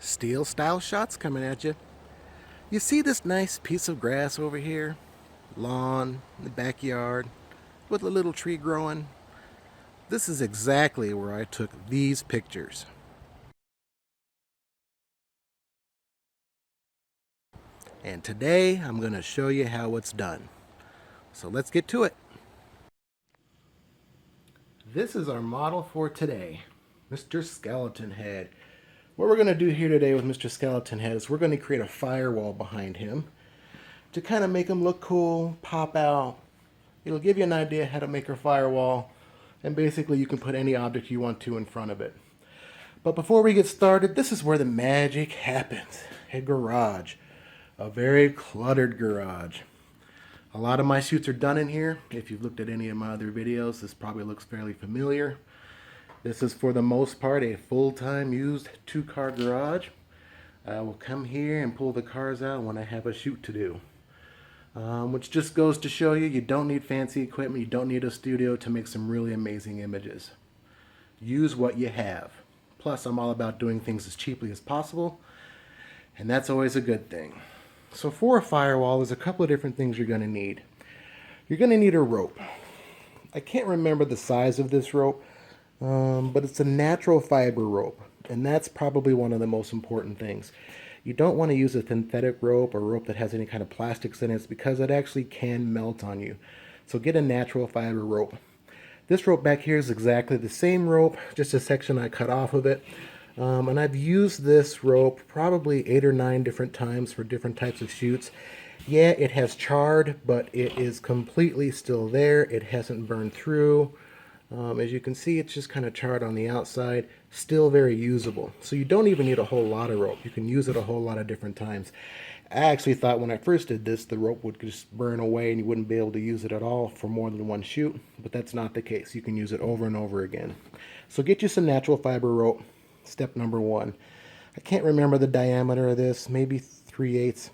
Steel style shots coming at you. You see this nice piece of grass over here? Lawn, the backyard, with a little tree growing. This is exactly where I took these pictures. And today I'm going to show you how it's done. So let's get to it. This is our model for today, Mr. Skeleton Head. What we're going to do here today with Mr. Skeleton Head is we're going to create a firewall behind him to kind of make him look cool, pop out. It'll give you an idea how to make a firewall, and basically you can put any object you want to in front of it. But before we get started, this is where the magic happens. A garage. A very cluttered garage. A lot of my shoots are done in here. If you've looked at any of my other videos, this probably looks fairly familiar. This is for the most part a full-time used 2-car garage. I will come here and pull the cars out when I have a shoot to do. Which just goes to show you, you don't need fancy equipment, you don't need a studio to make some really amazing images. Use what you have. Plus, I'm all about doing things as cheaply as possible, and that's always a good thing. So for a firewall, there's a couple of different things you're going to need. You're going to need a rope. I can't remember the size of this rope, but it's a natural fiber rope, and that's probably one of the most important things. You don't want to use a synthetic rope or rope that has any kind of plastics in it because it actually can melt on you. So get a natural fiber rope. This rope back here is exactly the same rope, just a section I cut off of it. And I've used this rope probably 8 or 9 different times for different types of shoots. Yeah, it has charred, but it is completely still there. It hasn't burned through. As you can see, it's just kind of charred on the outside, still very usable. So you don't even need a whole lot of rope. You can use it a whole lot of different times. I actually thought when I first did this, the rope would just burn away and you wouldn't be able to use it at all for more than one shoot, but that's not the case. You can use it over and over again. So get you some natural fiber rope, step number 1. I can't remember the diameter of this, maybe 3/8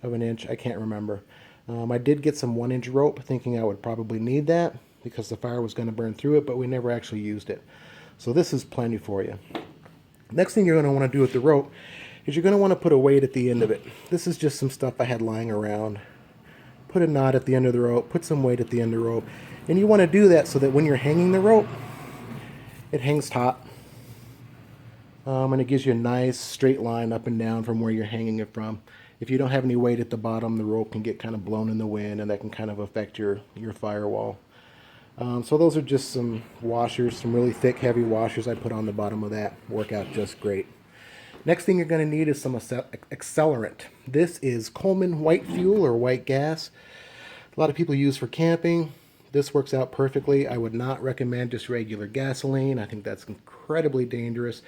of an inch, I can't remember. I did get some 1-inch rope thinking I would probably need that because the fire was going to burn through it, but we never actually used it. So this is plenty for you. Next thing you're going to want to do with the rope is you're going to want to put a weight at the end of it. This is just some stuff I had lying around. Put a knot at the end of the rope, put some weight at the end of the rope, and you want to do that so that when you're hanging the rope, it hangs taut. And it gives you a nice straight line up and down from where you're hanging it from. If you don't have any weight at the bottom, the rope can get kind of blown in the wind, and that can kind of affect your firewall. So those are just some washers, some really thick, heavy washers I put on the bottom of that. Work out just great. Next thing you're going to need is some accelerant. This is Coleman white fuel or white gas. A lot of people use for camping. This works out perfectly. I would not recommend just regular gasoline. I think that's incredibly dangerous.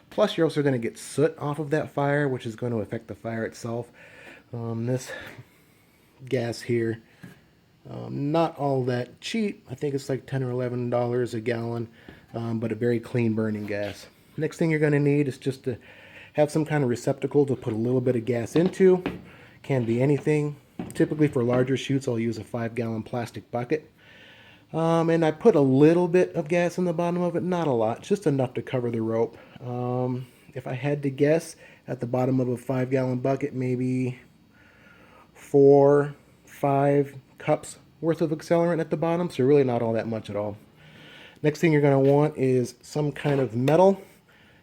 Plus, you're also going to get soot off of that fire, which is going to affect the fire itself. This gas here, not all that cheap. I think it's like $10 or $11 a gallon, but a very clean burning gas. Next thing you're going to need is just to have some kind of receptacle to put a little bit of gas into. Can be anything. Typically for larger shoots, I'll use a 5-gallon plastic bucket. And I put a little bit of gas in the bottom of it, not a lot, just enough to cover the rope. If I had to guess, at the bottom of a 5-gallon bucket, maybe 4, 5 cups worth of accelerant at the bottom, so really not all that much at all. Next thing you're going to want is some kind of metal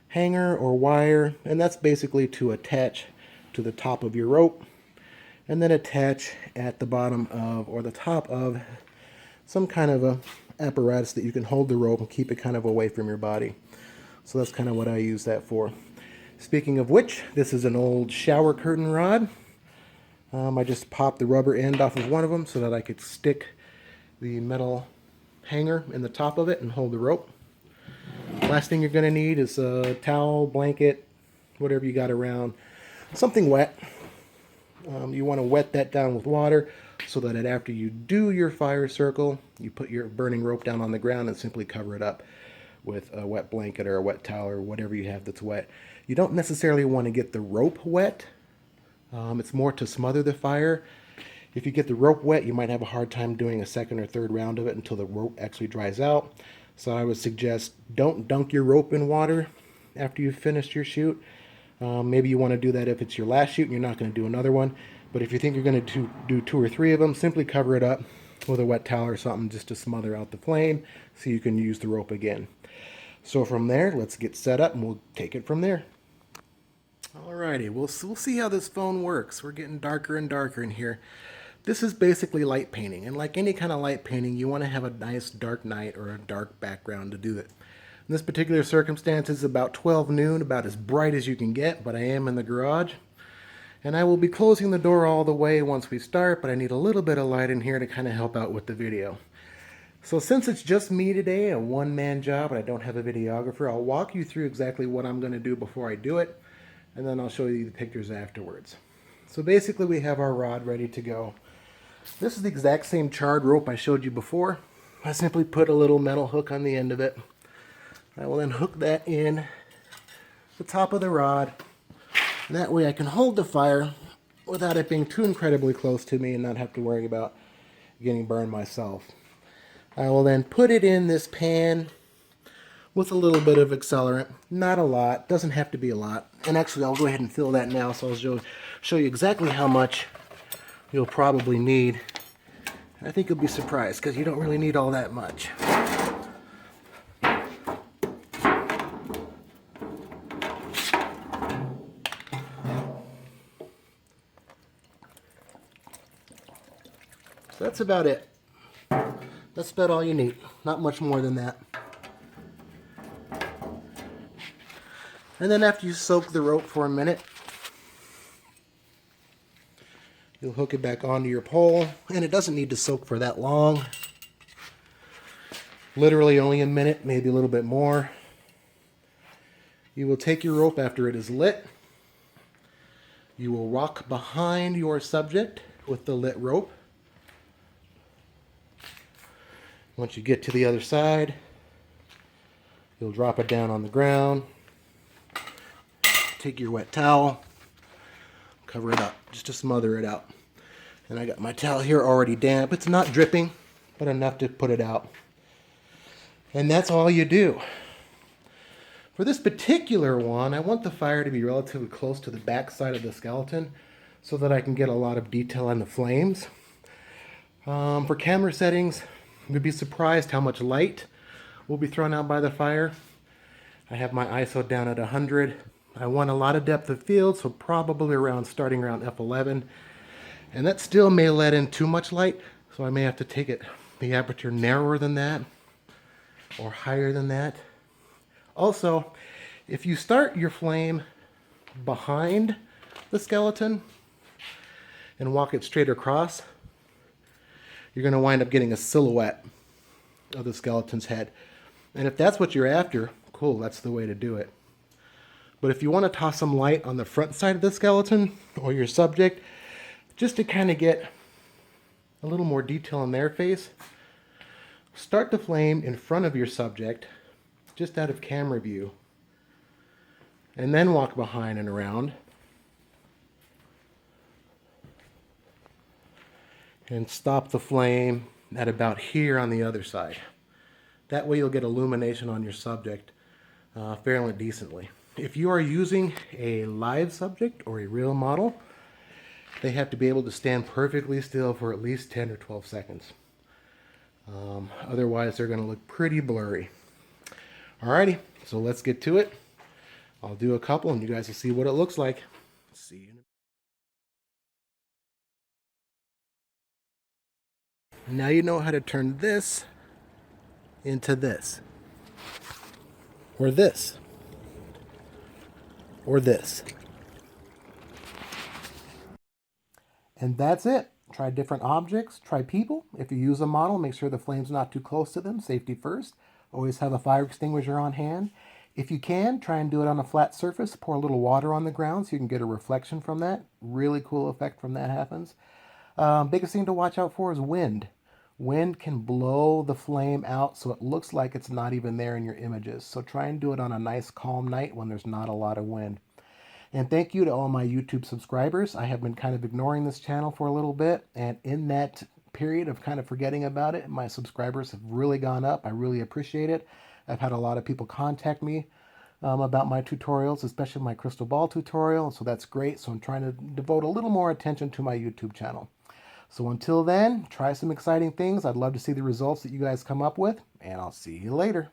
hanger or wire, and that's basically to attach to the top of your rope, and then attach at the bottom of or the top of some kind of a apparatus that you can hold the rope and keep it kind of away from your body. So that's kind of what I use that for. Speaking of which, this is an old shower curtain rod. I just popped the rubber end off of one of them so that I could stick the metal hanger in the top of it and hold the rope. Last thing you're going to need is a towel, blanket, whatever you got around, something wet. You want to wet that down with water so that after you do your fire circle, you put your burning rope down on the ground and simply cover it up with a wet blanket or a wet towel or whatever you have that's wet. You don't necessarily want to get the rope wet. It's more to smother the fire. If you get the rope wet, you might have a hard time doing a second or third round of it until the rope actually dries out. So I would suggest don't dunk your rope in water after you've finished your shoot. Maybe you want to do that if it's your last shoot and you're not going to do another one. But if you think you're going to do 2 or 3 of them, simply cover it up with a wet towel or something just to smother out the flame so you can use the rope again. So from there, let's get set up and we'll take it from there. Alrighty, we'll see how this phone works. We're getting darker and darker in here. This is basically light painting, and like any kind of light painting, you want to have a nice dark night or a dark background to do it. In this particular circumstance, it's about 12 noon, about as bright as you can get, but I am in the garage. And I will be closing the door all the way once we start, but I need a little bit of light in here to kind of help out with the video. So since it's just me today, a one-man job, and I don't have a videographer, I'll walk you through exactly what I'm going to do before I do it, and then I'll show you the pictures afterwards. So basically we have our rod ready to go. This is the exact same charred rope I showed you before. I simply put a little metal hook on the end of it. I will then hook that in the top of the rod. And that way I can hold the fire without it being too incredibly close to me and not have to worry about getting burned myself. I will then put it in this pan with a little bit of accelerant. Not a lot, doesn't have to be a lot. And actually I'll go ahead and fill that now, so I'll show you exactly how much you'll probably need. And I think you'll be surprised because you don't really need all that much. So that's about it. That's about all you need. Not much more than that. And then after you soak the rope for a minute, you'll hook it back onto your pole. And it doesn't need to soak for that long. Literally only a minute, maybe a little bit more. You will take your rope after it is lit. You will walk behind your subject with the lit rope. Once you get to the other side, you'll drop it down on the ground. Take your wet towel, cover it up just to smother it out. And I got my towel here already damp. It's not dripping, but enough to put it out. And that's all you do. For this particular one, I want the fire to be relatively close to the back side of the skeleton so that I can get a lot of detail on the flames. For camera settings, you'd be surprised how much light will be thrown out by the fire. I have my ISO down at 100. I want a lot of depth of field, so probably starting around f11. And that still may let in too much light, so I may have to take the aperture narrower than that or higher than that. Also, if you start your flame behind the skeleton and walk it straight across, you're going to wind up getting a silhouette of the skeleton's head. And if that's what you're after, cool, that's the way to do it. But if you want to toss some light on the front side of the skeleton or your subject, just to kind of get a little more detail on their face, start the flame in front of your subject, just out of camera view, and then walk behind and around. And stop the flame at about here on the other side. That way you'll get illumination on your subject fairly decently. If you are using a live subject or a real model, they have to be able to stand perfectly still for at least 10 or 12 seconds. Otherwise they're going to look pretty blurry. Alrighty, so let's get to it. I'll do a couple and you guys will see what it looks like. See you in a minute. Now you know how to turn this into this, or this, or this. And that's it. Try different objects, try people. If you use a model, make sure the flame's not too close to them, safety first. Always have a fire extinguisher on hand. If you can, try and do it on a flat surface. Pour a little water on the ground so you can get a reflection from that. Really cool effect from that happens. Biggest thing to watch out for is wind. Wind can blow the flame out so it looks like it's not even there in your images. So try and do it on a nice calm night when there's not a lot of wind. And thank you to all my YouTube subscribers. I have been kind of ignoring this channel for a little bit, and in that period of kind of forgetting about it, my subscribers have really gone up. I really appreciate it. I've had a lot of people contact me about my tutorials, especially my crystal ball tutorial. So that's great. So I'm trying to devote a little more attention to my YouTube channel. So until then, try some exciting things. I'd love to see the results that you guys come up with, and I'll see you later.